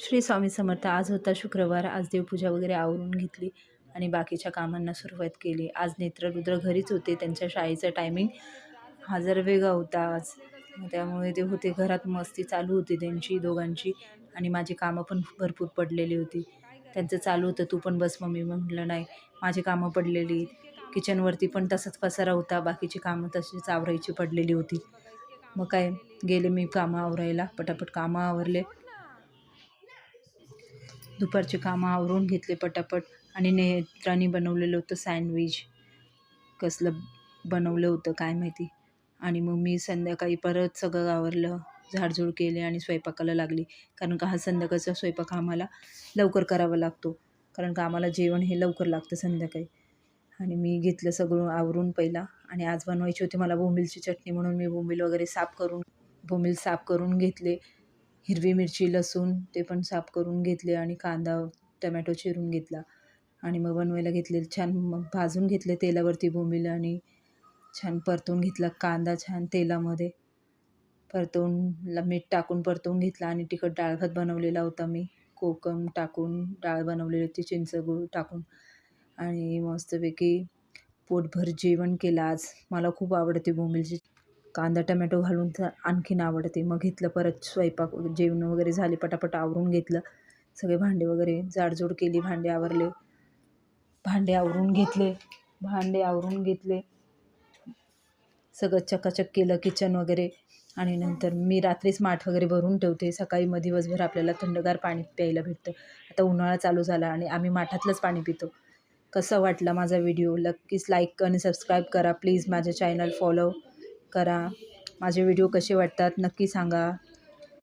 श्री स्वामी समर्थ. आज होता शुक्रवार. आज देवपूजा वगैरे आवरून घेतली आणि बाकीच्या कामांना सुरुवात केली. आज नेत्ररुद्र घरीच होते. त्यांच्या शाळेचा टायमिंग हा जरा वेगळा होता आज, त्यामुळे ते होते घरात. मस्ती चालू होती त्यांची दोघांची आणि माझी कामं पण भरपूर पडलेली होती. त्यांचं चालू होतं, तू पण बस मम्मी. म्हटलं नाही, माझी कामं पडलेली. किचनवरती पण तसाच पसारा होता, बाकीची कामं तशीच आवरायची पडलेली होती. मग काय, गेले मी कामं आवरायला. पटापट कामं आवरले, दुपारचे कामं आवरून घेतले पटापट. आणि नेत्राने बनवलेलं होतं सँडविच, कसलं बनवलं होतं काय माहिती. आणि मग मी संध्याकाळी परत सगळं आवरलं, झाडझूड केले आणि स्वयंपाकाला लागली. कारण का हा संध्याकाळचा स्वयंपाक आम्हाला लवकर करावा लागतो, कारण का आम्हाला जेवण हे लवकर लागतं संध्याकाळी. आणि मी घेतलं सगळं आवरून पहिला. आणि आज बनवायची होती मला बोंबीलची चटणी, म्हणून मी बोंबील साफ करून घेतले. हिरवी मिरची, लसूण ते पण साफ करून घेतले आणि कांदा टमॅटो चिरून घेतला आणि मग बनवायला घेतले. छान मग भाजून घेतले तेलावरती बोंबील आणि छान परतवून घेतला कांदा. छान तेलामध्ये परतवून मीठ टाकून परतवून घेतला. आणि तिखट डाळ भात बनवलेला होता मी, कोकम टाकून डाळ बनवलेली होती, चिंच गूळ टाकून. आणि मस्तपैकी पोटभर जेवण केलं आज. मला खूप आवडते बोंबीलची, कांदा टमॅटो घालून तर आणखीन आवडते. मग घेतलं परत स्वयंपाक, जेवण वगैरे झाले, पटापट आवरून घेतलं. सगळे भांडे वगैरे जाडजूड केली, भांडे आवरले, भांडे आवरून घेतले, सगळं चकाचक केलं किचन वगैरे. आणि नंतर मी रात्रीच माठ वगैरे भरून ठेवते, सकाळी मग दिवसभर आपल्याला थंडगार पाणी प्यायला भेटतं. आता उन्हाळा चालू झाला आणि आम्ही माठातलंच पाणी पितो. कसा वाटला माझा व्हिडिओ नक्कीच लाईक आणि सबस्क्राईब करा प्लीज. माझे चॅनल फॉलो करा. माझे व्हिडिओ कसे वाटतात नक्की सांगा.